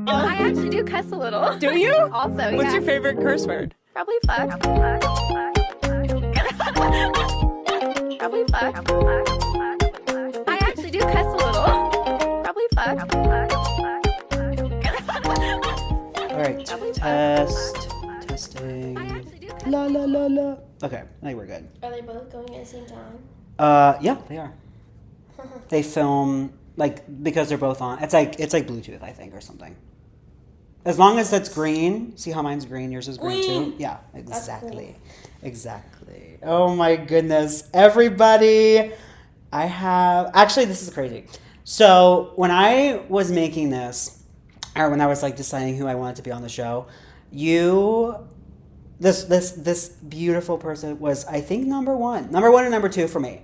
I actually do cuss a little. Do you? Also, What's yeah. your favorite curse word? Probably fuck. Probably fuck. I actually do cuss a little. Probably fuck. All right, Probably testing. I actually do cuss. La la la la. Okay, I think we're good. Are they both going at the same time? Yeah, they are. They film like because they're both on. It's like Bluetooth, I think, or something. As long as that's green. See how mine's green, yours is green too? Yeah, exactly. Exactly. Oh my goodness. Everybody, I have actually this is crazy. So when I was making this, or when I was like deciding who I wanted to be on the show, this beautiful person was I think number one and number two for me.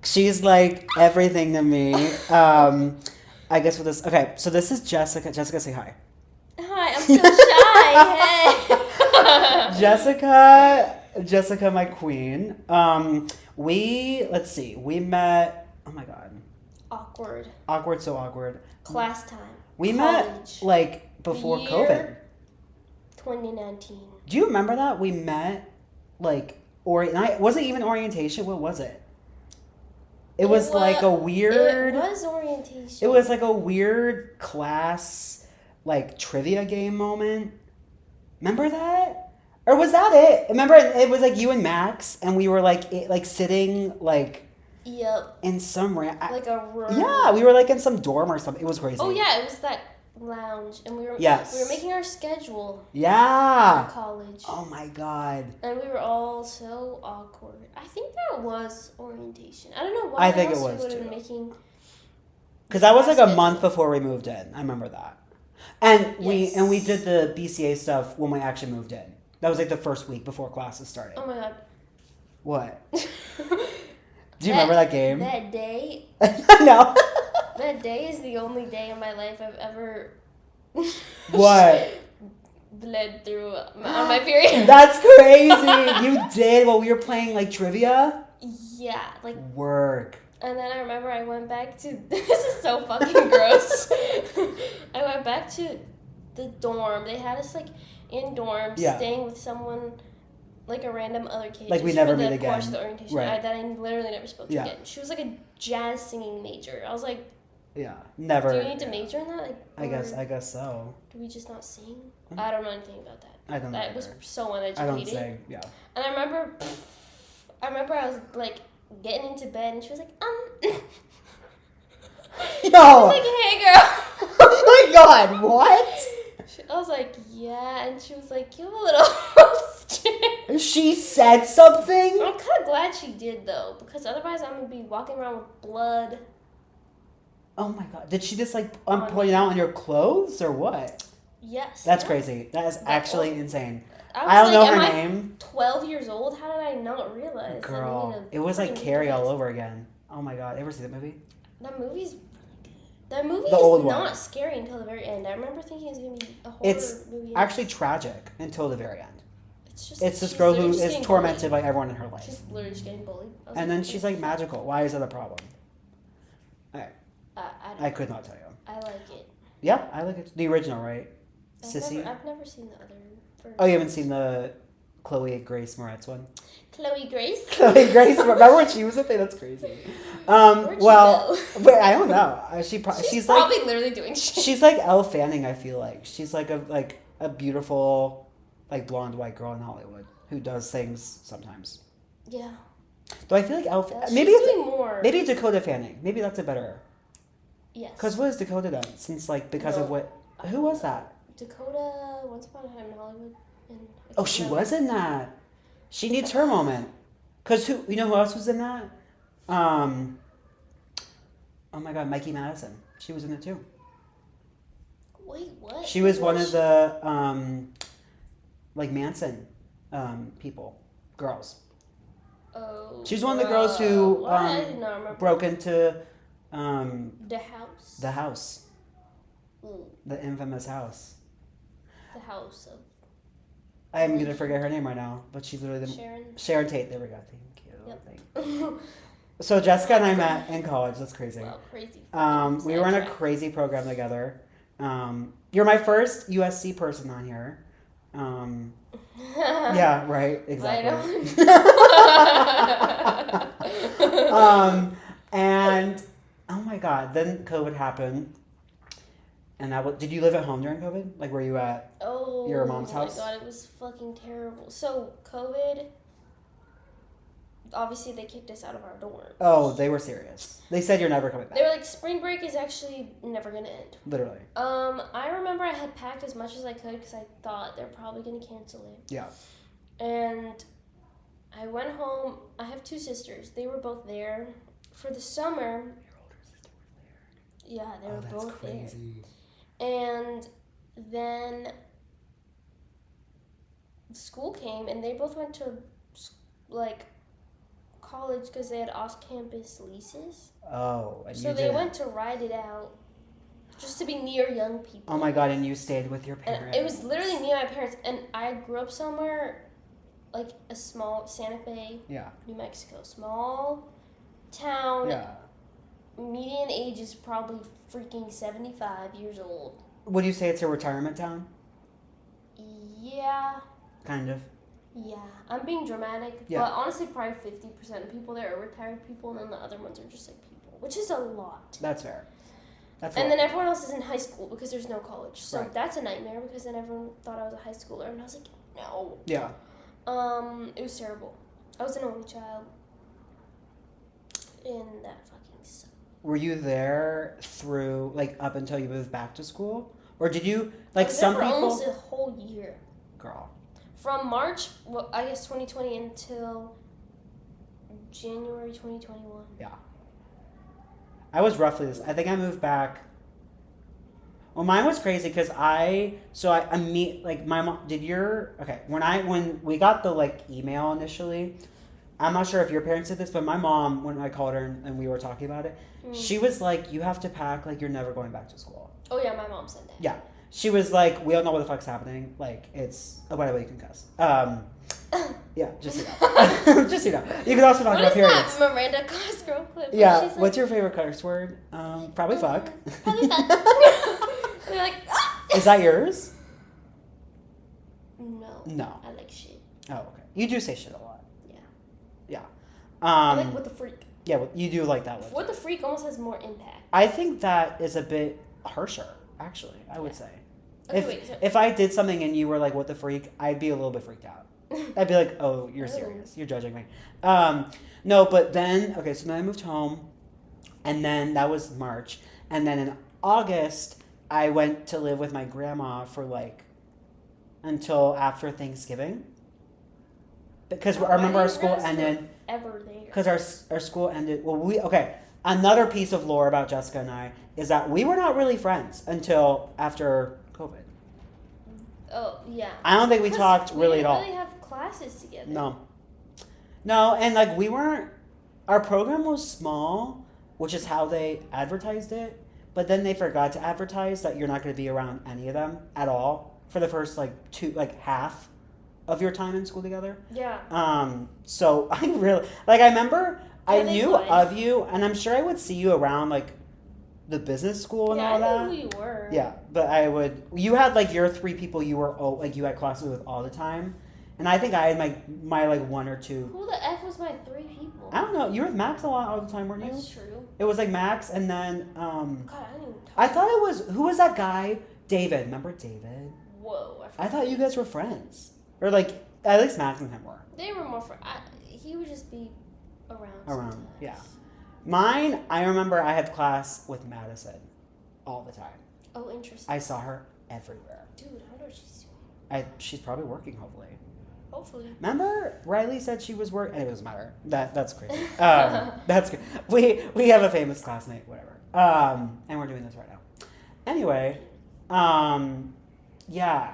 She's like everything to me. I guess with this. Okay, so this is Jessica. Jessica, say hi. Hi, I'm so shy. Hey. Jessica, my queen. We met. Oh my god. Awkward. So awkward. Class time. We College. met like before Year COVID. 2019. Do you remember that we met like was it even orientation? What was it? It was like a weird. It was orientation. It was like a weird class, like trivia game moment. Remember that? Or was that it? Remember it was like you and Max, and we were like sitting like Yep. in some Like a room. yeah, we were like in some dorm or something. It was crazy. Oh yeah, it was that lounge, and we were Yes. making our schedule Yeah. for college, Oh my god. and we were all so awkward. I think that was orientation. I don't know what I think it else was, we would have too. been making. Because that was like a Basket. month before we moved in. I remember that. And Yes. we did the BCA stuff when we actually moved in. That was like the first week before classes started. Oh my god. What? Do you remember that game? That day. No. That day is the only day in my life I've ever. What? Bled through on my period. That's crazy. You did while we were playing like trivia? Yeah, like. Work. And then I remember I went back to. This is so fucking gross. I went back to the dorm. They had us like in dorms, Yeah. staying with someone, like a random other kid. Like, we just never for the meet again. course of the orientation. Right. That I literally never spoke to Yeah. again. She was like a jazz singing major. I was like, Yeah. Never. do you need to major in that? Like, I guess or so. do we just not sing? I don't know anything about that. I don't know. That was either. so I don't uneducated. say. Yeah. And I remember I was like getting into bed, and she was like, I No. was like, hey girl. Oh my god. What? I was like, yeah, and she was like, you have a little stitch. She said something? I'm kind of glad she did though, because otherwise I'm gonna be walking around with blood. Oh my god. Did she just like point it out on your clothes or what? Yes. That's yeah. crazy. That is actually insane. I I don't know am her I name. 12 years old. How did I not realize? that I Girl. needed a It was like freaking Carrie all device? over again. Oh my god. Ever see that movie? That movie's really good. That movie The is old not one. scary until the very end. I remember thinking it was gonna be a horror It's movie. actually tragic until the very end. It's just It's this she's girl who literally just is getting tormented bullied. by everyone in her life. She's literally just getting bullied. I was And like, then she's like magical. Why is that a problem? I I could not tell you. I like it. Yeah, I like it. The original, right? Sissy? I've never seen the other version. Oh, you haven't seen the Chloe Grace Moretz one? Chloe Grace? Chloe Grace, remember when she was a thing? That's crazy. Where'd she Well, go? but I don't know. She's like probably literally doing shit. she's like Elle Fanning. I feel like she's like a beautiful like blonde white girl in Hollywood who does things sometimes. Yeah. Though I feel like Elle She's maybe doing more. maybe Dakota Fanning. Maybe that's a better. Yes. Because what has Dakota done since like because of No. what? Who was that? Dakota, Once Upon a Time in Hollywood. And I Oh, can't she remember. was in that. She needs her moment. Cause who else was in that? Oh my God, Mikey Madison. She was in it too. Wait, what? She was one of the like Manson people, girls. Oh. She was one of the girls who what? I did not remember. broke into The house. the house, Ooh, the infamous house. the house of I'm gonna forget her name right now, but she's literally the Sharon. Sharon Tate. There we go. Thank you. Yep. Thank So Jessica and I met in college. That's crazy. Wow, crazy. We were in a Sidetrack. crazy program together. You're my first USC person on here. Yeah, right. Exactly. And oh my God, then COVID happened, and did you live at home during COVID? Like, were you at your mom's house? Oh my God, it was fucking terrible. So COVID, obviously they kicked us out of our dorm. Oh, they were serious. They said you're never coming back. They were like, spring break is actually never gonna end. Literally. I remember I had packed as much as I could because I thought they're probably gonna cancel it. Yeah. And I went home. I have 2 sisters. They were both there for the summer. Your older sister was there. Yeah, they were both crazy. there. And then school came, and they both went to like college because they had off-campus leases. Oh, and so they went to ride it out, just to be near young people. Oh my God! And you stayed with your parents. And it was literally me and my parents, and I grew up somewhere like a small Santa Fe, New Mexico, small town. Yeah. Median age is probably freaking 75 years old. Would you say it's a retirement town? Yeah. Kind of. Yeah, I'm being dramatic, but honestly, probably 50% of people there are retired people, and then the other ones are just like people, which is a lot. That's fair. And then everyone else is in high school because there's no college, so that's a nightmare because then everyone thought I was a high schooler, and I was like, no. Yeah. It was terrible. I was an only child, and that fucking sucked. Were you there through like up until you moved back to school, or did you like I was some there for people? almost a whole year. Girl. From March, well, I guess 2020 until January 2021. Yeah. I was roughly this. I think I moved back. Well, mine was crazy because I meet like my mom. When we got the like email initially, I'm not sure if your parents did this, but my mom, when I called her and we were talking about it, she was like, "You have to pack. Like, you're never going back to school." Oh yeah, my mom said that. Yeah. She was like, we don't know what the fuck's happening. Like, it's... Oh, by the way, you can cuss. Yeah, just so you know. Just so you know. You can also talk about periods. What is that Miranda Cosgrove clip? Yeah, what's your favorite curse word? Probably fuck. Probably fuck. They're like, ah! Is that yours? No. No. I like shit. Oh, okay. You do say shit a lot. Yeah. Yeah. I like what the freak. Yeah, well, you do like that one. What the freak almost has more impact. I think that is a bit harsher, actually, I would say. Okay, If I did something and you were like, what the freak, I'd be a little bit freaked out. I'd be like, oh, you're serious. You're judging me. No, but then, okay, so then I moved home, and then that was March. And then in August, I went to live with my grandma for like, until after Thanksgiving. Because I remember our school ended. Ever there. Because our school ended, another piece of lore about Jessica and I is that we were not really friends until after COVID. Oh, yeah. I don't think we talked really at all. We didn't really have classes together. No, and like our program was small, which is how they advertised it, but then they forgot to advertise that you're not going to be around any of them at all for the first half of your time in school together. Yeah. So I really, I remember I knew of you, and I'm sure I would see you around the business school and all that. I knew who you were. Yeah, but you had your 3 people you were you had classes with all the time, and I think I had my 1 or 2. Who the F was my 3 people? I don't know. You were with Max a lot all the time, weren't you? That's true. It was Max, and then God, I didn't even talk. I thought it was, who was that guy? David. Remember David? Whoa. I thought you guys were friends, or at least Max and him were. They were more friends. He would just be around. Sometimes. Yeah. Mine, I remember I had class with Madison all the time. Oh, interesting. I saw her everywhere. Dude, I wonder what she's doing. She's probably working, hopefully. Hopefully. Remember, Riley said she was working. It doesn't matter. That's crazy. That's good. We have a famous classmate, whatever. And we're doing this right now. Anyway, yeah.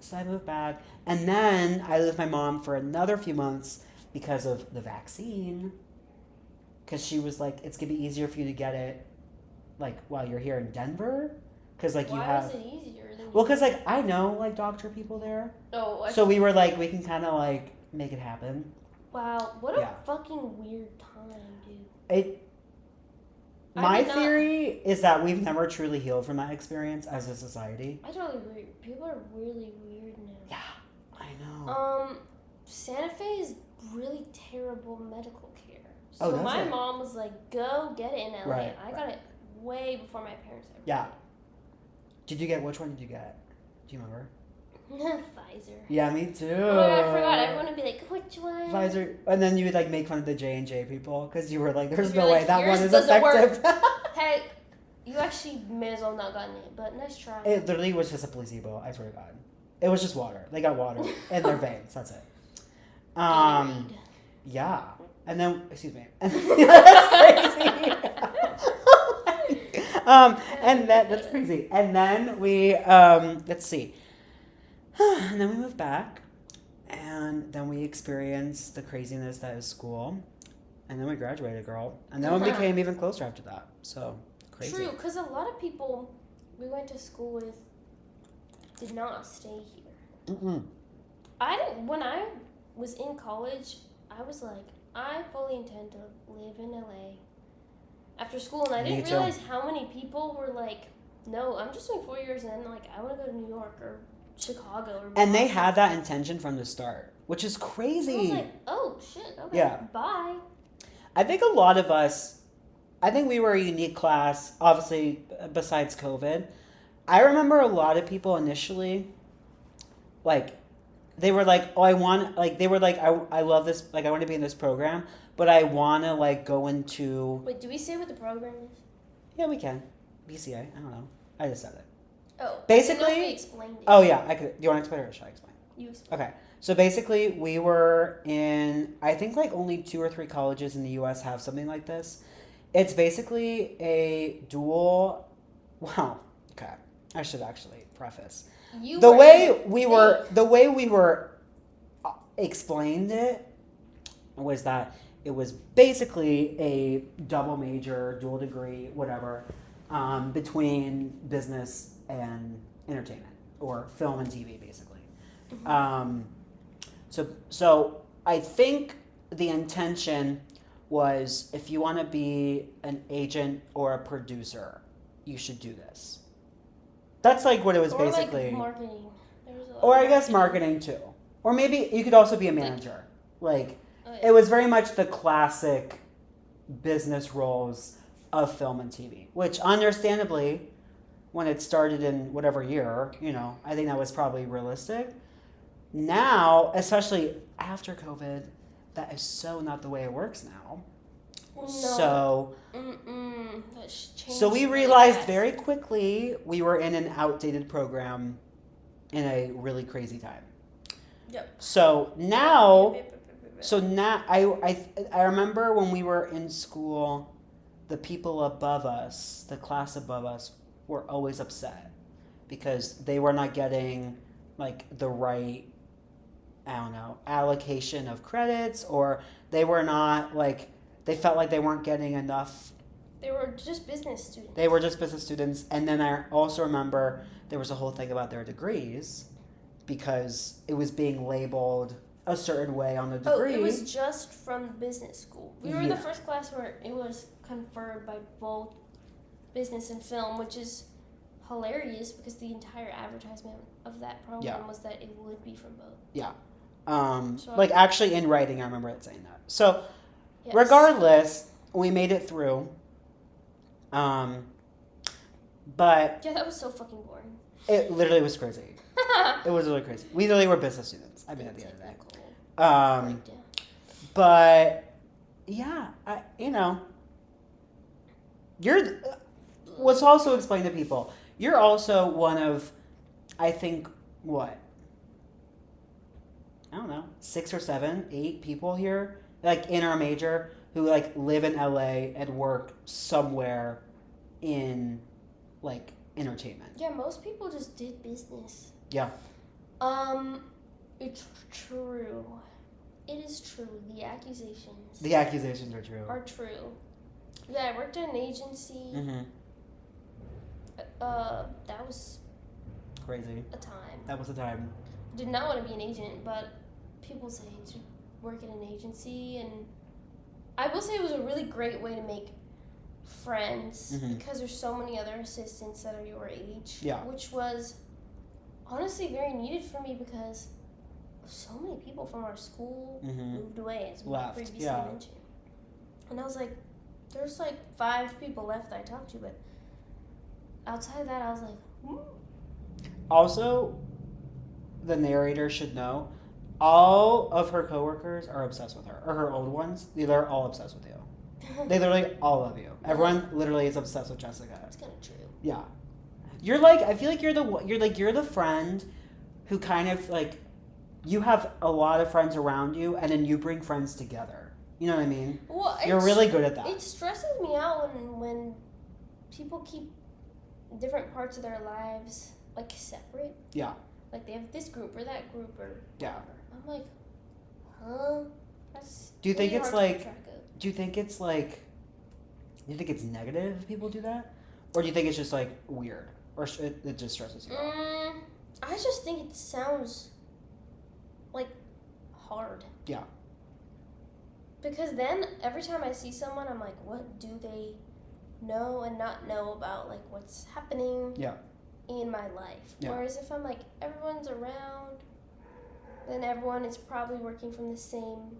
So I moved back, and then I lived with my mom for another few months because of the vaccine. Because she was like, it's gonna be easier for you to get it, while you're here in Denver, because you have. Why was it easier? Well, because I know doctor people there. Oh. So we were we can kind of make it happen. Wow, what a fucking weird time, dude. My theory is that we've never truly healed from that experience as a society. I totally agree. People are really weird now. Yeah, I know. Santa Fe is really terrible medical care. Oh, So does my it? mom was like, "Go get it in LA." Right, I got it way before my parents ever. Yeah. Which one did you get? Do you remember? Pfizer. Yeah, me too. Oh my god, I forgot. Everyone would be like, "Which one?" Pfizer, and then you would like make fun of the J&J people because you were like, "There's You're no way like, that one "Yours is doesn't effective." Hey, you actually may as well not gotten it, but nice try. It literally was just a placebo. I swear to God, it was just water. They got water in their veins. That's it. Gatorade. Yeah, and then excuse me. That's crazy. And that's crazy. And then we let's see. And then we moved back, and then we experienced the craziness that is school, and then we graduated, girl, and then we became even closer after that. So crazy. True, because a lot of people we went to school with did not stay here. I didn't. When I was in college, I was like, I fully intend to live in LA after school, and I didn't realize how many people were like, no, I'm just doing 4 years, and then like I want to go to New York or Chicago or Boston. And they had that intention from the start, which is crazy. I was like, oh shit, okay, Yeah. bye. I think a lot of us, I think we were a unique class, obviously, besides COVID. I remember a lot of people initially, like, they were like, oh, I want, like, they were like, I love this, like, I want to be in this program, but I want to, like, go into... Wait, do we say what the program is? Yeah, we can. BCA, I don't know. I just said it. Oh, Basically... I didn't know if we explained it. Oh, yeah, I could. Do you want to explain it or should I explain? You explain. Okay. So basically, we were in, I think like only 2 or 3 colleges in the U.S. have something like this. It's basically a dual, wow, okay. I should actually preface. The way we were explained it was that it was basically a double major, dual degree, whatever, between business and entertainment, or film and TV, basically. So I think the intention was, if you want to be an agent or a producer, you should do this. That's like what it was basically. Like marketing. Or I guess marketing too. Or maybe you could also be a manager. It was very much the classic business roles of film and TV, which understandably, when it started in whatever year, I think that was probably realistic. Now, especially after COVID, that is so not the way it works now. No. So we realized very quickly we were in an outdated program in a really crazy time. Yep. So now I remember when we were in school, the people above us, the class above us, were always upset because they were not getting like the right, I don't know, allocation of credits, or they were not like, they felt like they weren't getting enough. They were just business students. And then I also remember there was a whole thing about their degrees because it was being labeled a certain way on the degree. Oh, it was just from business school. We were the first class where it was conferred by both business and film, which is hilarious because the entire advertisement of that program was that it would be from both. Yeah. Actually in writing, I remember it saying that. So, regardless, we made it through. But... Yeah, that was so fucking boring. It literally was crazy. It was really crazy. We literally were business students, at the end of the day. But, yeah, let's also explain to people, you're also one of, I think, what? I don't know, 6 or 7, 8 people here, like in our major, who like live in LA and work somewhere in like entertainment. Yeah, most people just did business. Yeah. It's true. It is true. The accusations. The accusations are true. Are true. Yeah, I worked at an agency. Mm-hmm. That was crazy. a time. That was a time. Did not want to be an agent, but people say to work at an agency, and I will say it was a really great way to make friends Mhm. because there's so many other assistants that are your age. Yeah. Which was honestly very needed for me because so many people from our school Mhm. moved away, as we Left, previously yeah. mentioned. And I was like, there's like 5 people left that I talked to, but outside of that, I was like, Also, the narrator should know all of her coworkers are obsessed with her, or her old ones. They're all obsessed with you. They literally all love you. Everyone literally is obsessed with Jessica. That's kind of true. Yeah, you're like, I feel like you're the friend who kind of like, you have a lot of friends around you, and then you bring friends together. You know what I mean? Well, You're really good at that. It stresses me out when people keep different parts of their lives like separate. Yeah. Like they have this group or that group or Yeah. whatever. I'm like, huh? That's Do you think really it's hard to keep like? track of. Do you think it's like? Do you think it's negative if people do that, or do you think it's just like weird, or it just stresses you out? I just think it sounds like hard. Yeah. Because then every time I see someone, I'm like, what do they know and not know about like what's happening Yeah. in my life? Yeah. Whereas if I'm like, everyone's around, then everyone is probably working from the same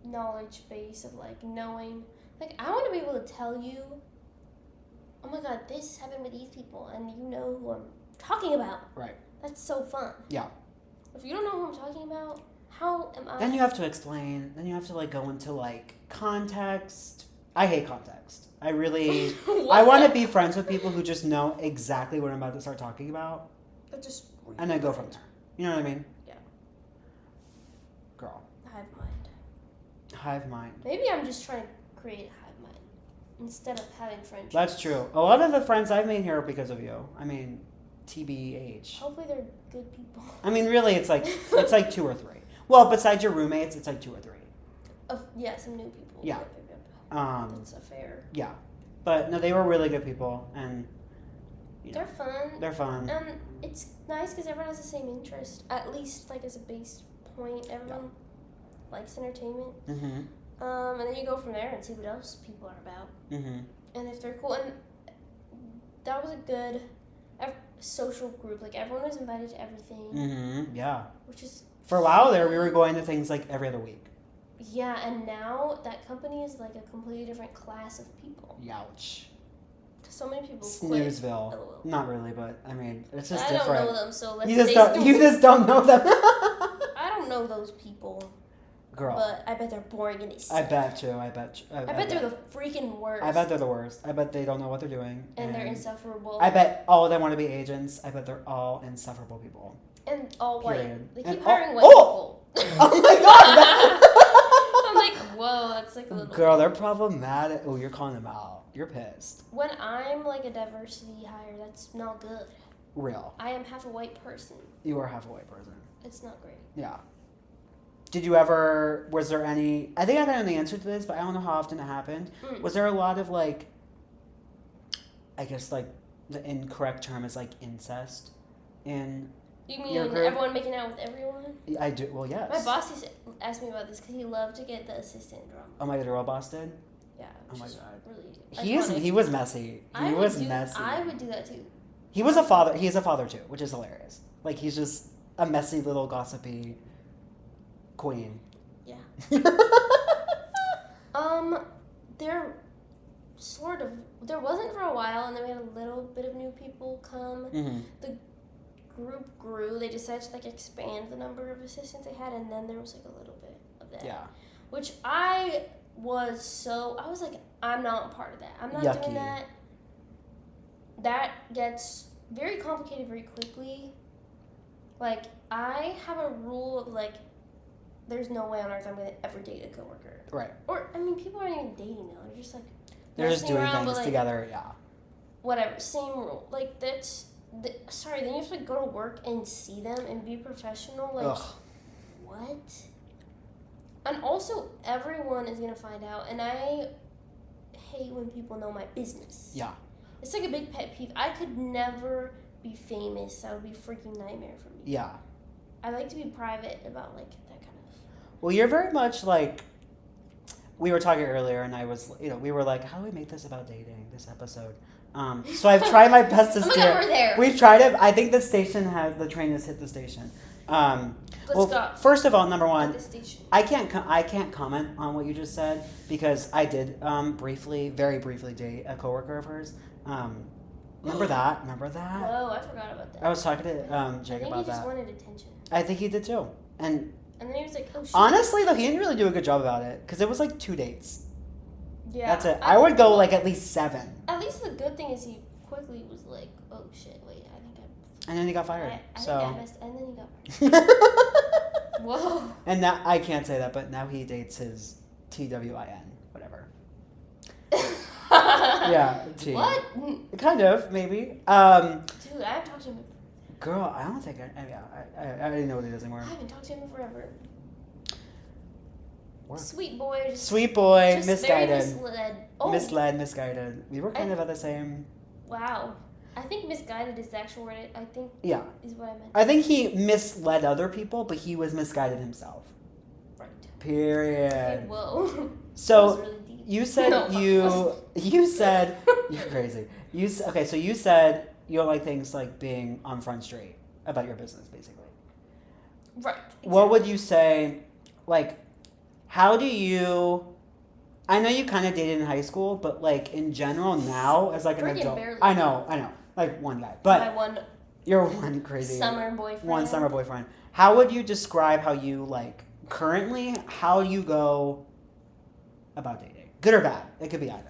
knowledge base of like knowing. Like I want to be able to tell you, oh my god, this happened with these people, and you know who I'm talking about. Right. That's so fun. Yeah. If you don't know who I'm talking about, how am I? Then you have to explain. Then you have to like go into like context. I hate context. I really. I want to be friends with people who just know exactly what I'm about to start talking about, But just and then go from there. You know what I mean? Yeah. Girl. Hive mind. Hive mind. Maybe I'm just trying to create a hive mind instead of having friendships. That's true. A lot of the friends I've made here are because of you. I mean, TBH. Hopefully they're good people. I mean, really, it's like 2 or 3. Well, besides your roommates, it's like 2 or 3. Yeah, some new people. Yeah. Yep. That's a fair. Yeah, but no, they were really good people, and you know, They're fun. they're fun. And it's nice because everyone has the same interest, at least like as a base point. Everyone likes entertainment. Mm-hmm. And then you go from there and see what else people are about. Mm-hmm. And if they're cool. And that was a good social group. Like everyone was invited to everything. Mm-hmm. Yeah. Which is... For a while there, we were going to things like every other week. Yeah, and now that company is like a completely different class of people. Youch. So many people quit. Snoozeville. LOL. Not really, but I mean, it's just I different. don't know them, so let's You just say don't. You just don't know them. I don't know those people. Girl. But I bet they're boring and they suck. I bet too. I bet. I bet they're the freaking worst. I bet they're the worst. I bet they don't know what they're doing. And they're insufferable. I bet all of them want to be agents. I bet they're all insufferable people. And all white. Period. They And keep hiring white oh! people. Oh my god! I'm like, whoa, that's like a little... Girl, they're problematic. Oh, you're calling them out. You're pissed. When I'm like a diversity hire, that's not good. Real. I am half a white person. You are half a white person. It's not great. Yeah. Did you ever, was there any, I think I know the answer to this, but I don't know how often it happened. Was there a lot of like, I guess like the incorrect term is like incest in You mean your group? everyone making out with everyone? I do, well, yes. My boss used to ask me about this because he loved to get the assistant drama. Oh my god, your boss did? Yeah. Oh my which is god. Really He was messy. He was messy. I would do that too. He is a father too, which is hilarious. Like he's just a messy little gossipy queen. Yeah. There wasn't for a while, and then we had a little bit of new people come. Mm-hmm. The group grew. They decided to like expand the number of assistants they had, and then there was like a little bit of that. Yeah. Which I was like, I'm not a part of that. I'm not Yucky. doing that. That gets very complicated very quickly. Like, I have a rule of like, there's no way on earth I'm gonna ever date a coworker. Right. Or, I mean, people aren't even dating now. They're just like, They're just messing doing around, things but, like, together, yeah. whatever, same rule. Like, sorry, then you have to like, go to work and see them and be professional. Like, Ugh. what? And also, everyone is gonna find out, and I hate when people know my business. Yeah. It's like a big pet peeve. I could never be famous. That would be a freaking nightmare for me. Yeah. I like to be private about like that kind of. Well, you're very much like, we were talking earlier, and I was, we were like, how do we make this about dating, this episode? So I've tried my best to Oh my steer. God, we're there. We've tried it. I think the train has hit the station. Let's go. First of all, number one, At the station. I can't comment on what you just said because I did very briefly date a coworker of hers. Remember that? Whoa, I forgot about that. I was talking to I Jake think about he just that. wanted attention. I think he did too. And then he was like, oh shit. honestly, though, he didn't really do a good job about it because it was like 2 dates. Yeah. That's it. I would go like at least 7. At least the good thing is he quickly was like, oh shit, wait, I think And then he got fired. I so. think I missed, and then he got fired. Whoa. And now I can't say that, but now he dates his TWIN, whatever. Yeah, T. What? Kind of, maybe. Dude, I haven't talked to him. Girl, I don't think I didn't know what he does anymore. I haven't talked to him in forever. What? Sweet boy. Sweet boy, Just very misguided. misled. Misguided. We were kind of at the same. Wow. I think misguided is the actual word. I think Yeah. is what I meant. I think he misled other people, but he was misguided himself. Right. Period. Okay, whoa. That was So really deep. you said No, you said you're crazy. So you said you don't like things like being on Front Street about your business, basically. Right. Exactly. What would you say, like, how do you, I know you kind of dated in high school, but, like, in general now, as, like, an Freaking adult. barely. I know, like, one guy. But My one you're one crazy. summer boyfriend. One summer boyfriend. How would you describe how you, like, currently, how you go about dating? Good or bad? It could be either.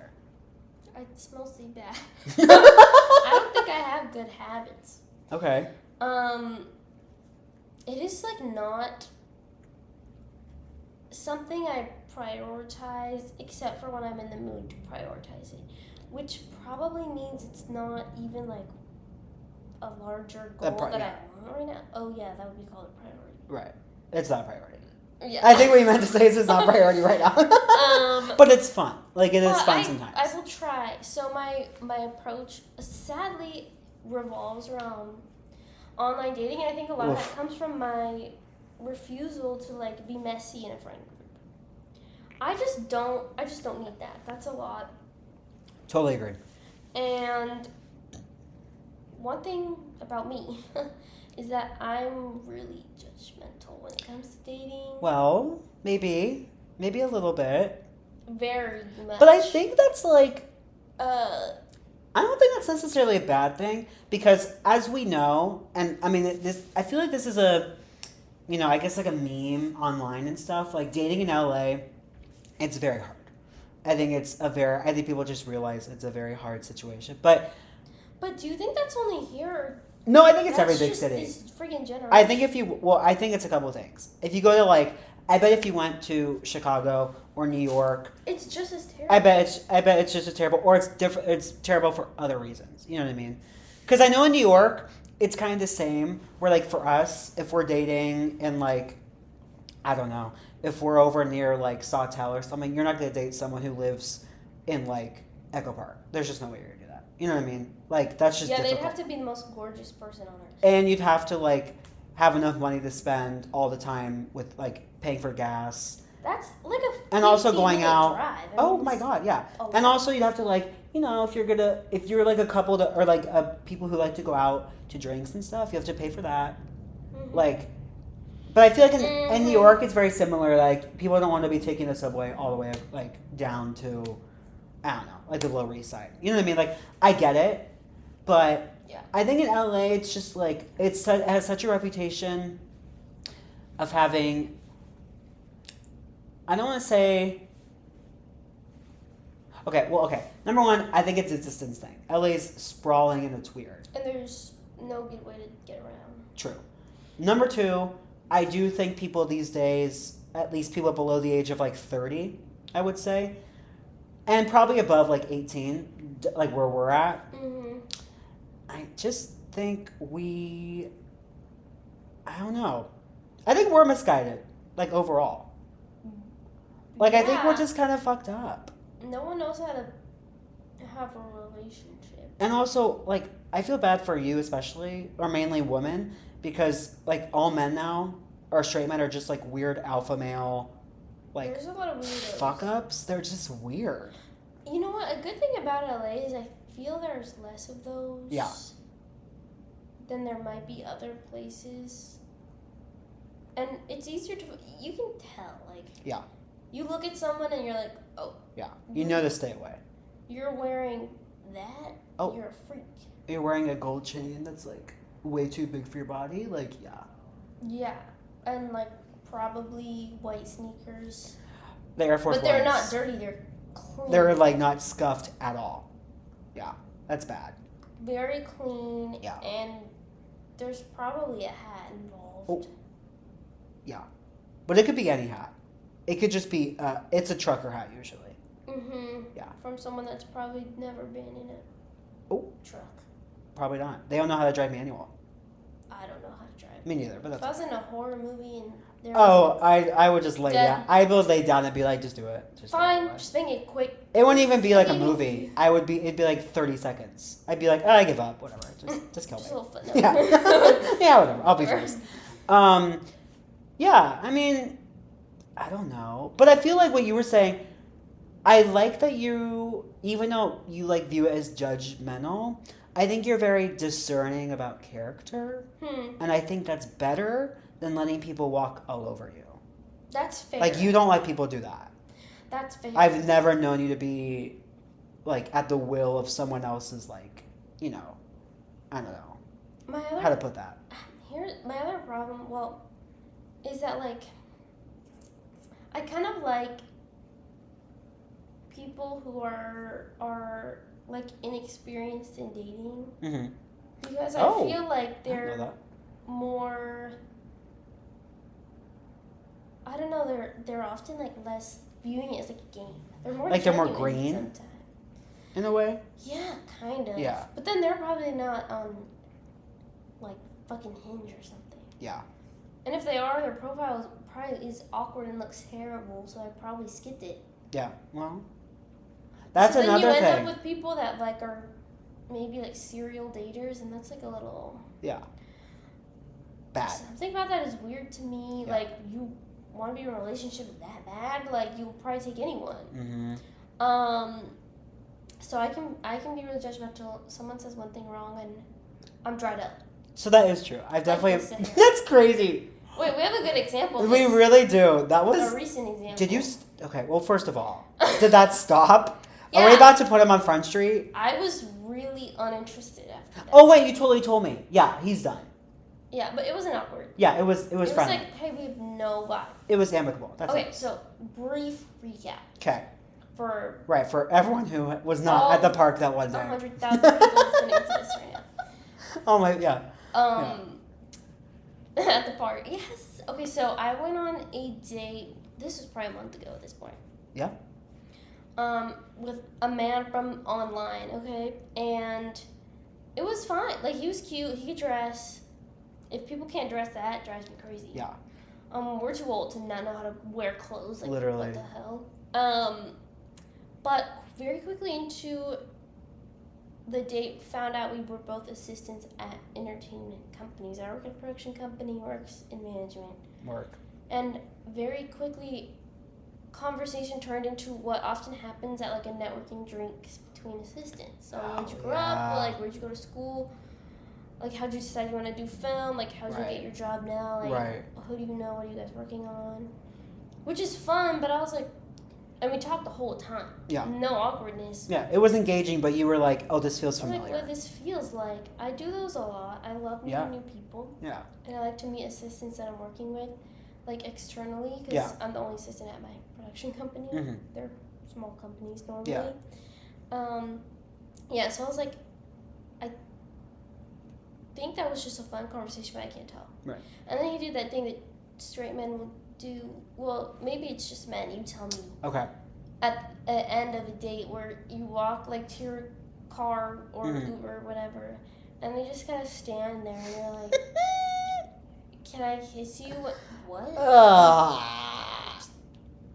It's mostly bad. I don't think I have good habits. Okay. It is like not something I prioritize except for when I'm in the mood to prioritize it, which probably means it's not even like a larger goal that I want right now. Oh yeah, that would be called a priority. Right. It's not a priority. Yeah. I think what you meant to say is it's not a priority right now. But it's fun. Like, it is fun sometimes. I will try. So my approach sadly revolves around online dating, and I think a lot of that comes from my refusal to like be messy in a friend group. I just don't need that. That's a lot. Totally agree. And one thing about me is that I'm really judgmental when it comes to dating. Well, maybe a little bit. Very much. But I think that's like, I I don't think that's necessarily a bad thing because as we know, and I mean, I feel like this is a, I guess like a meme online and stuff, like dating in LA, it's very hard. I think people just realize it's a very hard situation. But do you think that's only here? no, I think it's every That's big just city. this friggin' generation. I think I think it's a couple of things. If you go to like, I bet if you went to Chicago or New York, it's just as terrible. I bet it's just as terrible, or it's different. It's terrible for other reasons. You know what I mean? Because I know in New York, it's kind of the same. Where like for us, if we're dating in like, I don't know, if we're over near like Sawtell or something, you're not gonna date someone who lives in like Echo Park. There's just no way you're gonna do that. You know what I mean? Like that's just difficult. They'd have to be the most gorgeous person on earth. And you'd have to like have enough money to spend all the time with like paying for gas. That's like a And also going 50-minute out. drive. Oh my god, yeah. a And lot. also you'd have to like, if you're like a couple or like people who like to go out to drinks and stuff, you have to pay for that. Mhm. Like, but I feel like in New York it's very similar. Like people don't want to be taking the subway all the way like down to, I don't know, like the Lower East Side. You know what I mean? Like I get it, but Yeah. I think in LA it's just like it has such a reputation of having. I don't want to say. Okay. Number one, I think it's a distance thing. LA's sprawling and it's weird. And there's no good way to get around. True. Number two, I do think people these days, at least people below the age of like 30, I would say, and probably above like 18, like where we're at, Mm-hmm. I just think I don't know. I think we're misguided, like overall. Like, I think we're Yeah. just kind of fucked up. No one knows how to have a relationship. And also, like, I feel bad for you especially, or mainly women, because, like, all men now, or straight men, are just, like, weird alpha male, like There's a lot of weirdos. fuck ups. They're just weird. You know what? A good thing about LA is I feel there's less of those. Yeah. Than there might be other places. And it's easier to. You can tell. Like. Yeah. You look at someone and you're like, oh. Yeah. You know to stay away. You're wearing that. Oh. You're a freak. You're wearing a gold chain that's like way too big for your body. Like, yeah. Yeah. And like probably white sneakers. The Air Force But they're Ones. not dirty. They're clean. They're like not scuffed at all. Yeah. That's bad. Very clean. Yeah. And there's probably a hat involved. Oh. Yeah. But it could be any hat. It could just be, it's a trucker hat usually. Mm-hmm. Yeah. From someone that's probably never been in a truck. Probably not. They don't know how to drive manual. I don't know how to drive. Me neither, but If that's I was in a horror movie and there Oh, was I would just lay Dead. down. I would lay down and be like, just do it. Just do fine, it. just make it quick. It wouldn't even be like a Maybe. movie. It'd be like 30 seconds. I'd be like, oh, I give up. Whatever. Just kill me. Just a little footnote. Yeah. Yeah, whatever. I'll be first. Yeah, I mean, I don't know. But I feel like what you were saying, I like that you, even though you like view it as judgmental, I think you're very discerning about character. And I think that's better than letting people walk all over you. That's fair. Like, you don't let people do that. That's fair. I've never known you to be, like, at the will of someone else's, like, you know, I don't know how to put that. My other problem, well, is that, like, I kind of like people who are like, inexperienced in dating. Mm-hmm. Because Oh, I feel like I didn't know they're that. more, I don't know, they're often, like, less viewing it as, like, a game. They're more Like, they're more genuine green? sometimes. In a way? Yeah, kind of. Yeah. But then they're probably not on, like, fucking Hinge or something. Yeah. And if they are, their profile probably is awkward and looks terrible, so I probably skipped it. Yeah. Well, that's so then another you end thing. up with people that, like, are maybe, like, serial daters, and that's, like, a little... Yeah. Bad. Something about that is weird to me. Yeah. Like, you want to be in a relationship that bad? Like, you'll probably take anyone. Mm-hmm. So I can be really judgmental. Someone says one thing wrong, and I'm dried up. So that is true. I've definitely... Like this. That's crazy. Wait, we have a good example of We this. really do. That was... A recent example. Did you... Okay, well, first of all, did that stop? Are we Yeah. about to put him on Front Street? I was really uninterested after that. Oh, wait, you totally told me. Yeah, he's done. Yeah, but it wasn't awkward. Yeah, it was It was friendly. like, hey, we have no vibe. It was amicable. That's Okay, it. so brief recap Okay. for Right, for everyone who was not at the park that one day. 100,000 people listening to this right now. Oh my, yeah. At the park. Yes. Okay, so I went on a date. This was probably a month ago at this point. Yeah. With a man from online, okay? And it was fine. Like, he was cute. He could dress. If people can't dress, that drives me crazy. Yeah. We're too old to not know how to wear clothes. Like, Literally. what the hell? But very quickly into the date, found out we were both assistants at entertainment companies. I work at a production company, works in management. Work. And very quickly, conversation turned into what often happens at, like, a networking drinks between assistants. So, where'd you grow up? Like, where'd you go to school? Like, how'd you decide you want to do film? Like, how'd you get your job now? Like, Right. who do you know? What are you guys working on? Which is fun, but I was like, and we talked the whole time. Yeah. No awkwardness. Yeah, it was engaging, but you were like, oh, this feels I'm like, familiar. what this feels like. I do those a lot. I love meeting new people. Yeah. And I like to meet assistants that I'm working with, like, externally, because Yeah. I'm the only assistant at my production company. Mhm. They're small companies normally. Yeah. Yeah, so I was like, I think that was just a fun conversation, but I can't tell. Right. And then you do that thing that straight men will do. Well, maybe it's just men. You tell me. Okay. At the end of a date where you walk, like, to your car or Mhm. Uber or whatever, and they just kind of stand there, and you're like, can I kiss you? What?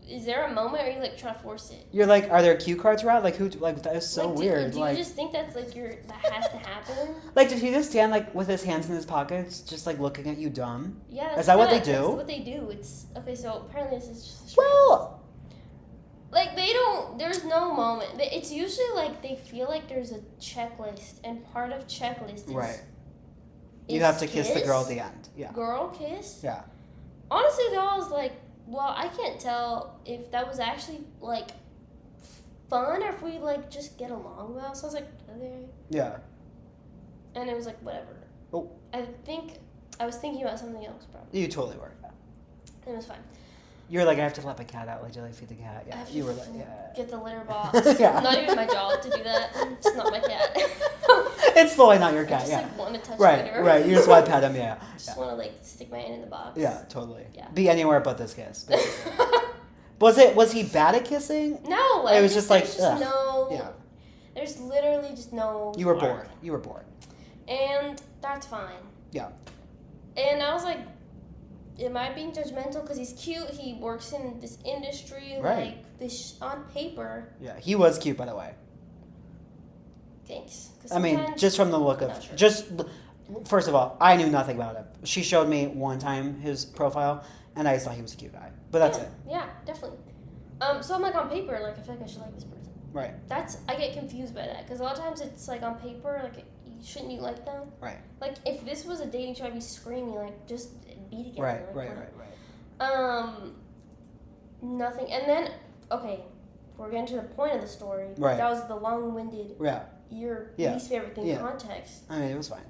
is there a moment where you like try to force it? You're like, are there cue cards around? Like who? Like that is so like, weird. Do like, you just think that's like that has to happen? like did he just stand like with his hands in his pockets, just like looking at you dumb? Yeah, is that what they do? That's what they do. It's okay. So apparently this is just Well, like they don't. There's no moment. It's usually like they feel like there's a checklist, and part of checklist is right. You have to kiss the girl at the end. Yeah. Girl kiss. Yeah. Honestly, though, I was like, well, I can't tell if that was actually like fun or if we like just get along well. So I was like, okay. Yeah. And it was like whatever. Oh. I think I was thinking about something else probably. You totally were. Yeah. And it was fine. You were like, I have to let my cat out. Like, do you like feed the cat? I Yeah. have You to were like, yeah. get the litter box. Yeah. Not even my job to do that. It's not my cat. It's fully not your cat. I just Yeah. like want to touch Right. litter. Right. You just want to pet him. Yeah. Just want to like stick my hand in the box. Yeah. Totally. Yeah. Be anywhere but this kiss. Was he bad at kissing? No. It was just like, there's just ugh. no. Yeah. There's literally just no. You were spark. bored. You were bored. And that's fine. Yeah. And I was like, am I being judgmental? Because he's cute. He works in this industry. Right. Like, this on paper. Yeah. He was cute, by the way. Thanks. 'Cause I mean, sometimes- just from the look I'm of, not sure. just first of all, I knew nothing about him. She showed me one time his profile, and I saw he was a cute guy. But that's it. Yeah, definitely. So I'm like on paper, like I feel like I should like this person. Right. I get confused by that because a lot of times it's like on paper, like shouldn't you like them? Right. Like if this was a dating show, I'd be screaming like just be together. Right. like, Right. what? Right. Nothing. And then okay, we're getting to the point of the story. Right. That was the long-winded. Yeah. Your Yeah. least favorite thing. Yeah. Context. I mean, it was fine.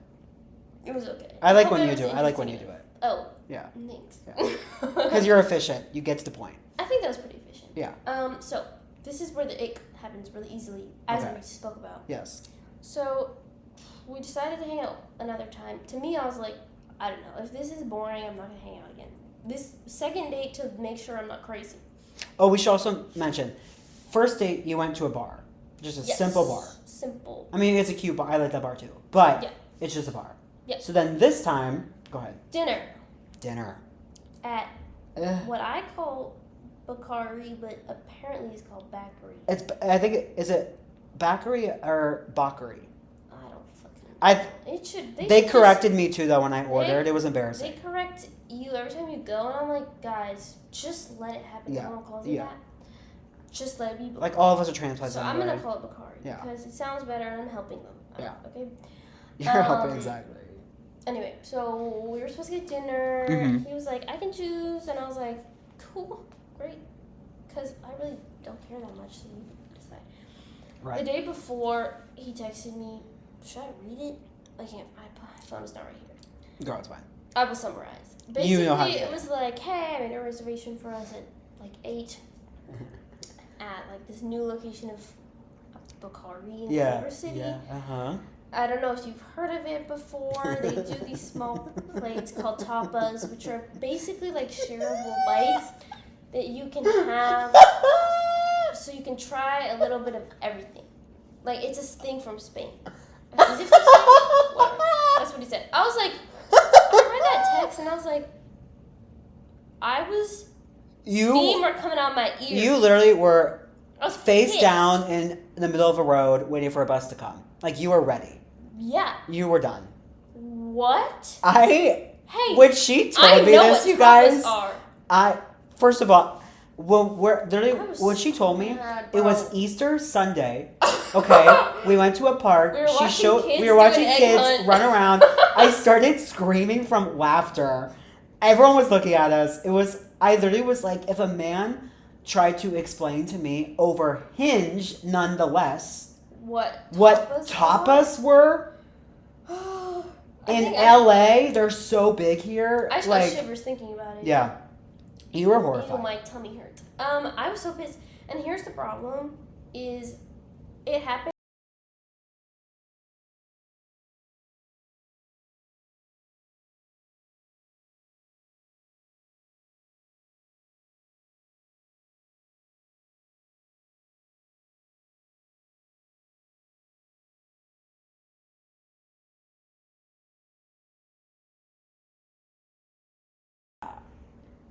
It was okay. I like hope when it you was do it. I like when you interesting. do it. Oh. Yeah. Thanks. Because you're efficient. You get to the point. I think that was pretty efficient. Yeah. So this is where the ick happens really easily, as Okay. we spoke about. Yes. So we decided to hang out another time. To me, I was like, I don't know. If this is boring, I'm not gonna hang out again. This second date to make sure I'm not crazy. Oh, we should also mention, first date you went to a bar, just a simple bar. Simple. I mean, it's a cute bar. I like that bar too, but Yeah. it's just a bar. Yeah. So then this time, go ahead. Dinner Dinner. at Ugh. what I call Bakari, but apparently it's called Bakari. It's. I think is it Bakary or Bakary? I don't fucking. I. It should. They should corrected me too though when I ordered. It was They embarrassing. correct you every time you go, and I'm like, guys, just let it happen. Yeah. No one calls it Yeah. that. Just let it be. Like all of us are transplants So anyway. I'm gonna call it Bakari Yeah. because it sounds better and I'm helping them. Yeah. Okay. You're helping Um, exactly. Anyway, so we were supposed to get dinner. Mhm. He was like, I can choose, and I was like, cool, great, because I really don't care that much. So you decide. The Right. day before, he texted me. Should I read it? I can't. My phone is not right here. Girl, it's fine. I will summarize. Basically, You know how to do it it. was like, hey, I made a reservation for us at like 8 at like this new location of Bakari in Yeah. River City. Yeah. Uh huh. I don't know if you've heard of it before. They do these small plates called tapas, which are basically like shareable bites that you can have, so you can try a little bit of everything. Like it's a thing from Spain. Is it from Spain? Whatever. That's what he said. I was like, I read that text and I was like, steam were coming out my ears. You literally were I was face pissed. down in the middle of a road waiting for a bus to come. Like you were ready. Yeah. You were done. What? When she I told me know this, what you tapas guys, are. first of all, literally I was when she told me, mad, it was bro. Easter Sunday. Okay, we went to a park. We were watching kids We were do watching an egg kids hunt. run around. I started screaming from laughter. Everyone was looking at us. I literally was like, if a man tried to explain to me over Hinge, nonetheless, what tapas were in LA. They're so big here. I just got shivers thinking about it. Yeah, you were Ew, horrified. my tummy hurts. I was so pissed. And here's the problem: is it happened.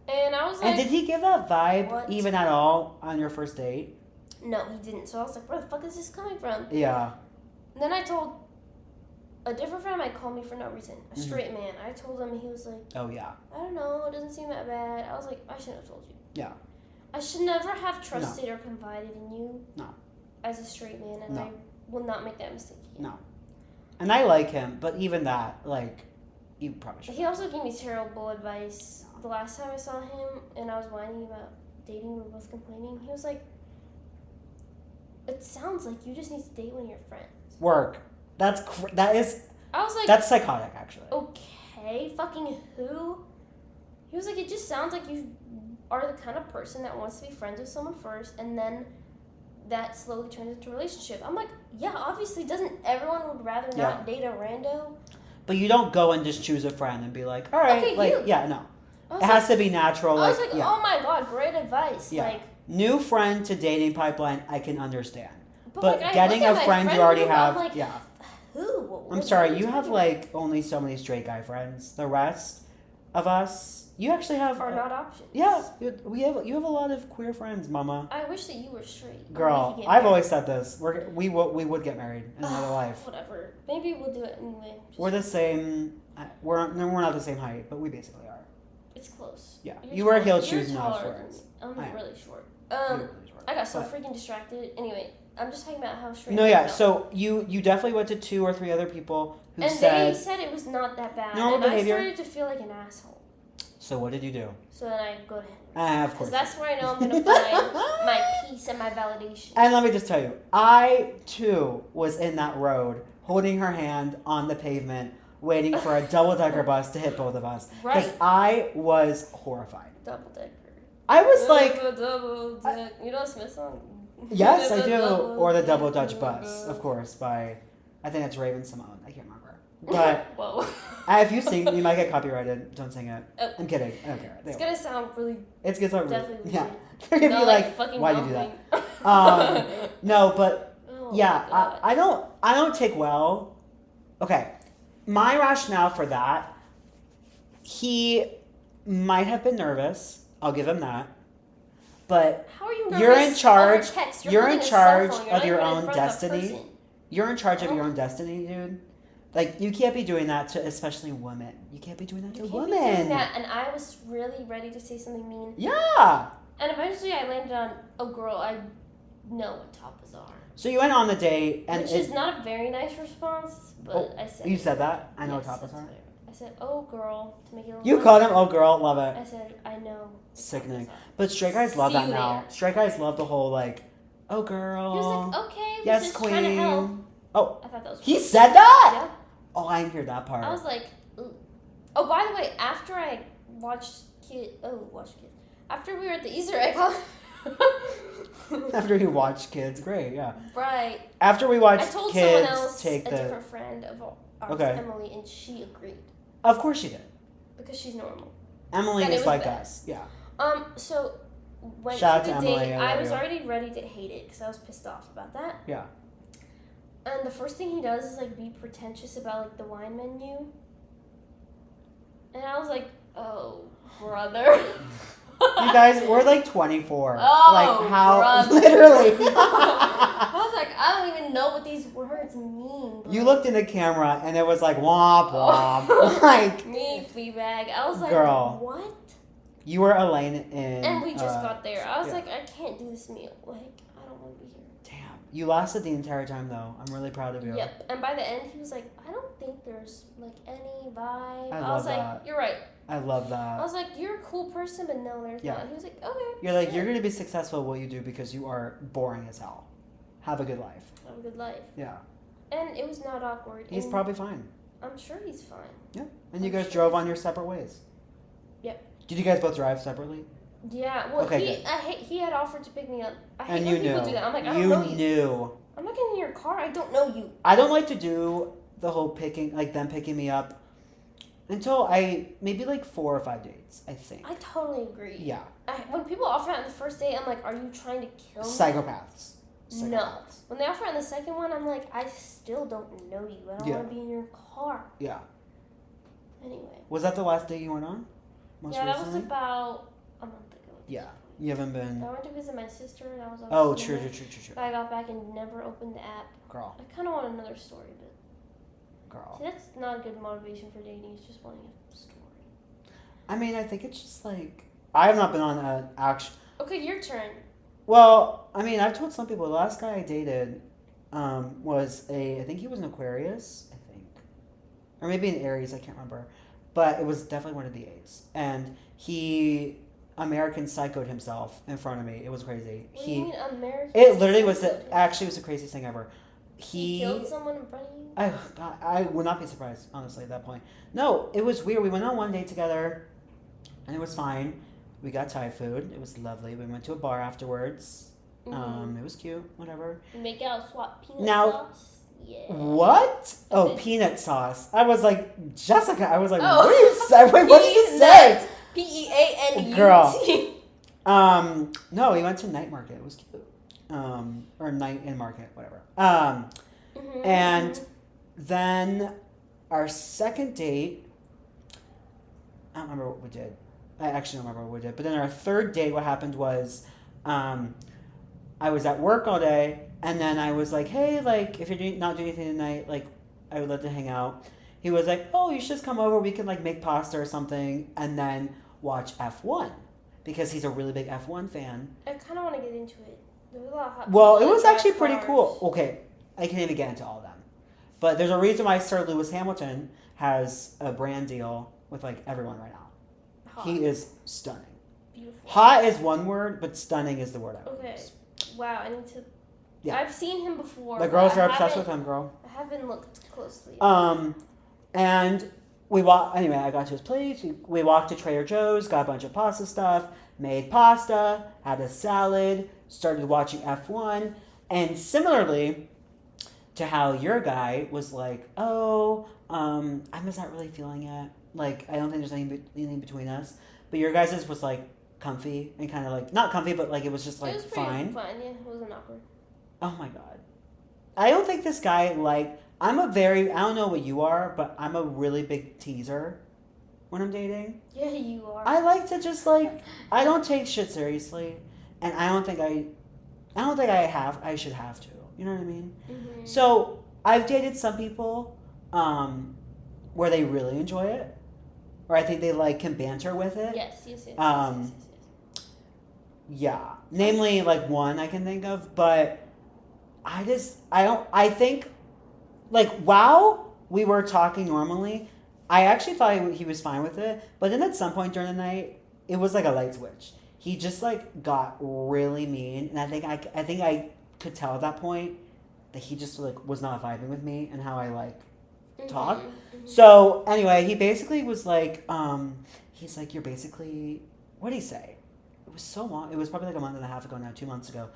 And I was like... And did he give that vibe what? even at all on your first date? No, he didn't. So I was like, where the fuck is this coming from? Yeah. And then I told a different friend might call me for no reason. A straight man. I told him, he was like, Oh, yeah. I don't know, it doesn't seem that bad. I was like, I shouldn't have told you. Yeah. I should never have trusted or confided in you. No. As a straight man, and I will not make that mistake again. No. And I like him, but even that, like, you probably should. He also gave me terrible advice. The last time I saw him and I was whining about dating, we were both complaining. He was like, it sounds like you just need to date one of your friends. Work. That is. I was like, that's psychotic, actually. Okay, fucking who? He was like, it just sounds like you are the kind of person that wants to be friends with someone first, and then that slowly turns into a relationship. I'm like, yeah, obviously, doesn't everyone would rather not date a rando? But you don't go and just choose a friend and be like, all right, okay, like, no. It has to be natural. I was like, oh my god, great advice. Yeah. Like, new friend to dating pipeline, I can understand. But like, getting a friend you already have, I'm like, who? I'm sorry, you have like only so many straight guy friends. The rest of us, you actually have are not options. Yeah, you have a lot of queer friends, Mama. I wish that you were straight. Girl, I've always said this. We would get married in another life. Whatever. Maybe we'll do it anyway. We're the same. We're not the same height, but we basically are. It's close. Yeah, You're you wear taller. heeled shoes and You're all taller sorts. than me. I'm I am. really short. You're really short. I got so freaking distracted. Anyway, I'm just talking about how straight. No, yeah. So you definitely went to 2 or 3 other people who and said. they said it was not that bad. Normal and behavior. I started to feel like an asshole. So what did you do? So then I go to Henry. Of course. Because that's where I know I'm gonna find my peace and my validation. And let me just tell you, I too was in that road, holding her hand on the pavement, waiting for a double-decker bus to hit both of us. Because Right. I was horrified. Double decker. I was like, you know Smith song? yes, I do. Or the Double Dutch Bus, of course, by, I think it's Raven Simone. I can't remember. But Whoa. if you sing, you might get copyrighted. Don't sing it. Oh. I'm kidding. I don't care. It's gonna sound really It's gonna sound definitely yeah. legit. You're gonna No, be like, fucking why'd you do that? mumbling. No, but Oh yeah, my God. I don't take well. Okay, my rationale for that, he might have been nervous. I'll give him that. But How are you nervous? you're in charge. Over text? You're holding in a charge cell phone. You're of not your even in own front of a destiny. person. You're in charge of your Oh. own destiny, dude. Like, you can't be doing that to especially women. You can't be doing that to You can't women. be doing that, and I was really ready to say something mean. Yeah. And eventually I landed on, oh girl, I know what tapas are. So you went on the date, and Which is not a very nice response, but I said you said that. I know yes, what tapas that's are. what I said, oh girl, to make it a little You fun. called him, oh girl, love it. I said, I know. what Sickening. tapas are. But straight guys love See that you now. there. Straight guys love the whole like, oh girl. He was like, okay, we're yes, just queen. trying to help. Oh, I thought that was he cool. said that? Yeah. Oh, I didn't hear that part. I was like, ooh. Oh, by the way, after I watched after we were at the Easter egg hunt. After you watched Kids, great, yeah. Right. After we I watched told Kids, someone else, a take the. different friend of ours, Okay. Emily, and she agreed. Of course she did. Because she's normal. Emily And it is was like bad. us, yeah. So went Shout out to the to Emily, date. I I love was you. already ready to hate it because I was pissed off about that. Yeah. And the first thing he does is like be pretentious about like the wine menu. And I was like, oh, brother. You guys, we're like 24. Oh, like how brother. literally. I was like, I don't even know what these words mean. Bro. You looked in the camera and it was like womp womp. Like me, Fleabag. I was like, Girl. what? you were Elaine in. And we just got there. I was yeah. like, I can't do this meal. Like, I don't want to be here. Damn, you lasted the entire time though. I'm really proud of you. Yep. And by the end, he was like, I don't think there's like any vibe. I was love like, that. you're right. I love I that. was like, you're a cool person, but no, there's Yeah. not. He was like, okay. You're like, shit. you're gonna be successful at what you do because you are boring as hell. Have a good life. Have a good life. Yeah. And it was not awkward. He's and probably fine. I'm sure he's fine. Yeah. And you I'm guys sure drove he's- on your separate ways. Yep. Did you guys both drive separately? Yeah. Well, Okay, he had offered to pick me up. I hate And when you people knew. do that. I'm like, I don't You know you. knew. I'm not getting in your car. I don't know you. I don't like to do the whole picking, like them picking me up until maybe like 4 or 5 dates, I think. I totally agree. Yeah. When people offer it on the first date, I'm like, are you trying to kill me? Psychopaths. No. Psychopaths. When they offer it on the second one, I'm like, I still don't know you. I don't Yeah. want to be in your car. Yeah. Anyway. Was that the last date you went on? Most Yeah, that recently? was about a month ago. Yeah. You haven't been. I went to visit my sister and I was on Oh, cinema, true. But I got back and never opened the app. Girl. I kind of want another story, but Girl. see, that's not a good motivation for dating. It's just wanting a story. I mean, I think it's just like I have not been on an action. Okay, your turn. Well, I mean, I've told some people the last guy I dated was I think he was an Aquarius, I think, or maybe an Aries. I can't remember, but it was definitely one of the A's, and he American psychoed himself in front of me. It was crazy. What do you mean American? It literally was actually was the craziest thing ever. He killed someone in front of you? I would not be surprised, honestly, at that point. No, it was weird. We went on one date together, and it was fine. We got Thai food. It was lovely. We went to a bar afterwards. It was cute. Whatever. You make out, swap peanut Now- sauce? Yeah. What? Oh, it- peanut sauce. I was like, Jessica. I was like, Oh. what did you say? Wait, what did you say? Peanut. Girl. No, we went to night market. It was cute. Or night in market, whatever. And then our second date, I don't remember what we did. I actually don't remember what we did. But then our third date, what happened was, I was at work all day, and then I was like, hey, like, if you're not doing anything tonight, like, I would love to hang out. He was like, oh, you should just come over. We can, like, make pasta or something, and then watch F1, because he's a really big F1 fan. I kind of want to get into it. There was a lot of hot Well, it people was that actually drive pretty cars. cool. Okay, I can't even get into all of them. But there's a reason why Sir Lewis Hamilton has a brand deal with, like, everyone right now. Hot. He is stunning. Beautiful. Hot is one word, but stunning is the word I would Okay. use. Wow, I need to. Yeah. I've seen him before. The but girls I are obsessed with haven't- him, girl. I haven't looked closely. And we walked. Anyway, I got to his place. We walked to Trader Joe's, got a bunch of pasta stuff, made pasta, had a salad, started watching F1, and similarly to how your guy was like, "Oh, I'm just not really feeling it. Like, I don't think there's anything between us." But your guys's was like comfy and kind of like not comfy, but like it was just like it was pretty fine. fun. Yeah, it wasn't awkward. Oh my god. I don't think this guy, like, I don't know what you are, but I'm a really big teaser when I'm dating. Yeah, you are. I like to just, like, I don't take shit seriously, and I don't think I should have to. You know what I mean? Mm-hmm. So, I've dated some people, where they really enjoy it, or I think they, like, can banter with it. Yes. Yeah. Namely, like, one I can think of, but I think, like, while we were talking normally, I actually thought he was fine with it, but then at some point during the night, it was like a light switch. He just, like, got really mean, and I think I could tell at that point that he just, like, was not vibing with me and how I, like, talk. Mm-hmm. So, anyway, he basically was like, he's like, you're basically, what did he say? It was so long. It was probably like a month and a half ago now, 2 months ago.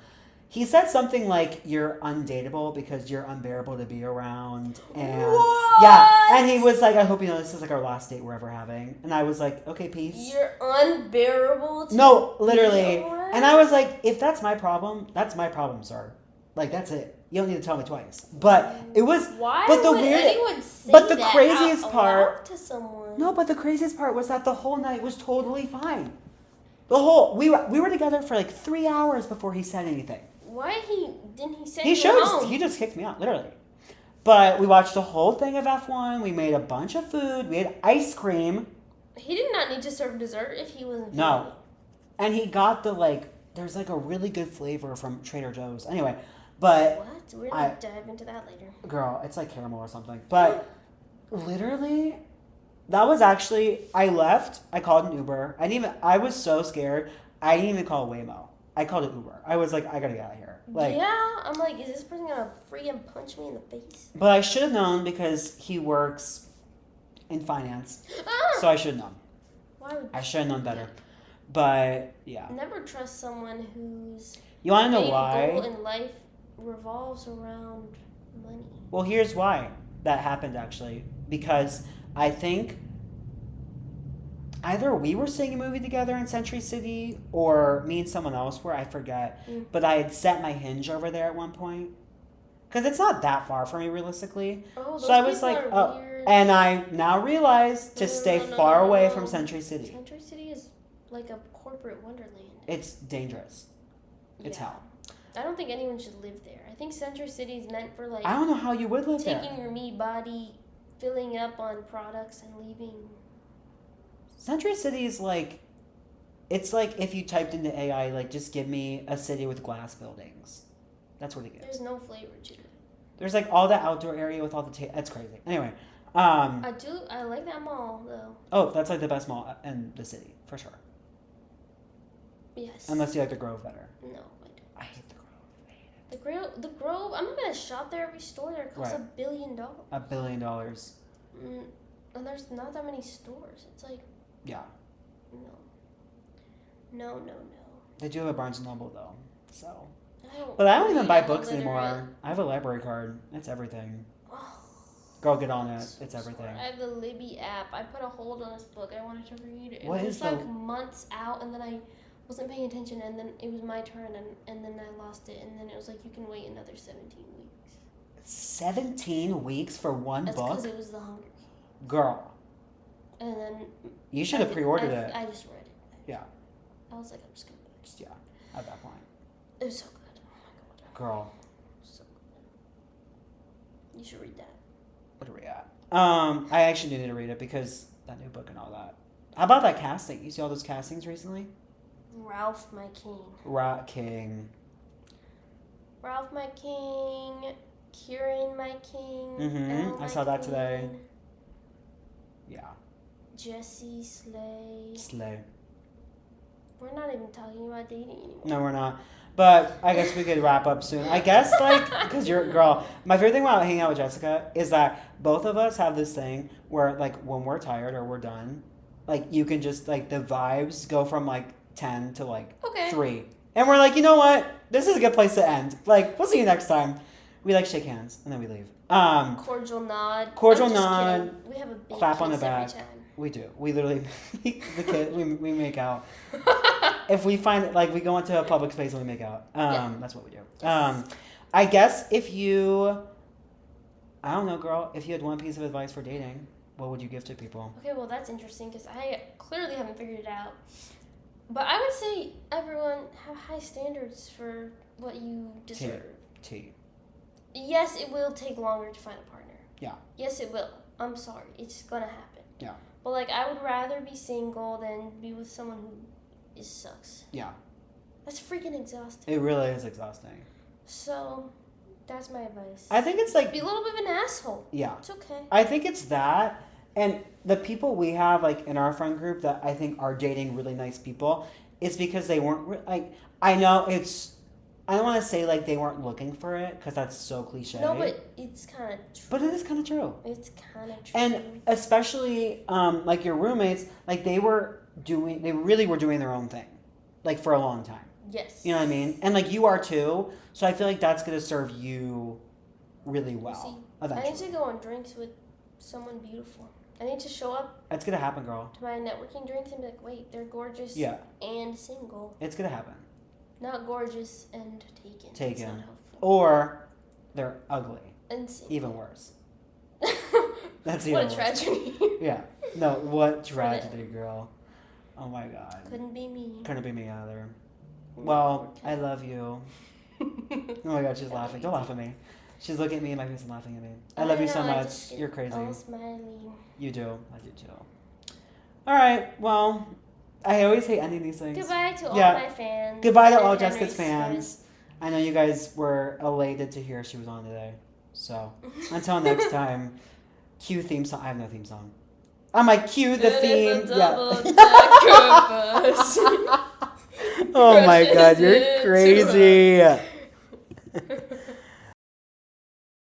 He said something like, you're undateable because you're unbearable to be around. And What? yeah, and he was like, I hope you know this is like our last date we're ever having. And I was like, okay, peace. You're unbearable. To No, literally. be around? And I was like, if that's my problem, sir. Like, that's it. You don't need to tell me twice. But it was. Why but the would weird, anyone say but the that craziest out part. loud to someone? No, but the craziest part was that the whole night was totally fine. We were together for like 3 hours before he said anything. Why didn't he say He just kicked me out, literally. But we watched the whole thing of F1. We made a bunch of food. We had ice cream. He did not need to serve dessert if he wasn't. No. feeling And he got there's like a really good flavor from Trader Joe's. Anyway, but What? We're gonna dive into that later. girl, it's like caramel or something. But literally, that was actually, I left. I called an Uber. I was so scared. I didn't even call Waymo. I called an Uber. I was like, I gotta get out of here. Like, yeah, I'm like, is this person gonna freaking punch me in the face? but I should have known because he works in finance. Ah! So I should have known. Why would I should have known better. But yeah. never trust someone whose You wanna know main why? goal in life revolves around money? Well, here's why that happened actually. Because I think either we were seeing a movie together in Century City or me and someone else were, I forget. Mm. But I had set my hinge over there at one point. Because it's not that far from me, realistically. Oh, those So I was people like, are oh. weird. And I now realize to No, stay no, far no, away no. from Century City. Century City is like a corporate wonderland. It's dangerous. It's hell. I don't think anyone should live there. I think Century City is meant for like I don't know how you would live there. taking your meat body, filling up on products, and leaving. Century City is like, it's like if you typed into AI, like, just give me a city with glass buildings. That's what it gives. There's no flavor to it. There's like all the outdoor area with all the that's crazy. Anyway, I like that mall though. Oh, that's like the best mall in the city for sure. Yes. Unless you like the Grove better. No, I don't. I hate the Grove. The Grove. I'm not gonna shop there. Every store there costs $1 billion. $1 billion. And there's not that many stores. It's like. Yeah. No. They do have a Barnes and Noble though, so. But I don't even buy books anymore. I have a library card. It's everything. Oh, Girl, get on it. It's everything. I have the Libby app. I put a hold on this book. I wanted to read it. What It is was like months out, and then I wasn't paying attention, and then it was my turn, and then I lost it, and then it was like, you can wait another 17 weeks. 17 weeks for one That's book? because it was The Hunger Games. Girl. And then... You should have pre-ordered it. I just read it. Yeah. I was like, I'm just going to do it. Yeah, at that point. It was so good. Oh my god. Girl. So good. You should read that. What are we at? I actually needed to read it because that new book and all that. How about that casting? You see all those castings recently? Ralph, my king. King. Ralph, my king. Kieran, my king. Elle, I my saw that queen, today. Yeah. Jesse, Slay. Slay. We're not even talking about dating anymore. No, we're not. But I guess we could wrap up soon. I guess, like, because you're a girl. My favorite thing about hanging out with Jessica is that both of us have this thing where, like, when we're tired or we're done, like, you can just, like, the vibes go from, like, 10 to, like, 3. And we're like, you know what? This is a good place to end. Like, we'll see you next time. We, like, shake hands, and then we leave. Cordial nod. Cordial I'm just nod. kidding. We have a big Clap on the kiss every back. time. We do. We literally, we make out. If we find it, like, we go into a public space and we make out. That's what we do. Yes. I guess if you, I don't know, girl, if you had one piece of advice for dating, what would you give to people? Okay, well, that's interesting because I clearly haven't figured it out. But I would say everyone have high standards for what you deserve. T. Yes, it will take longer to find a partner. Yeah. Yes, it will. I'm sorry. It's going to happen. Yeah. But, like, I would rather be single than be with someone who sucks. Yeah. That's freaking exhausting. It really is exhausting. So, that's my advice. I think it's like... Be a little bit of an asshole. Yeah. It's okay. I think it's that. And the people we have, like, in our friend group that I think are dating really nice people, it's because they weren't... Like, I know it's... I don't want to say, like, they weren't looking for it, because that's so cliche. No, but it's kind of true. But it is kind of true. It's kind of true. And especially, like, your roommates, like, they really were doing their own thing, like, for a long time. Yes. You know what I mean? And, like, you are too, so I feel like that's going to serve you really well, eventually. I need to go on drinks with someone beautiful. I need to show up. It's going to happen, girl. To my networking drinks and be like, wait, they're gorgeous and single. It's going to happen. Not gorgeous and taken. Taken. That's not helpful. Or they're ugly. And single. Even worse. That's even What a worse. tragedy. Yeah. No, what tragedy, girl. Oh my god. Couldn't be me. Couldn't be me either. Well, I love you. Oh my god, she's laughing. Don't laugh at me. She's looking at me in my face and laughing at me. I love you so much. You're crazy. All smiley. You do. I do too. Alright, well, I always hate ending these things. Goodbye to all my fans. Goodbye to and all Henry's Jessica's fans. I know you guys were elated to hear she was on today. So, until next time, cue theme song. I have no theme song. I'm like, cue the theme. Oh my god, you're crazy.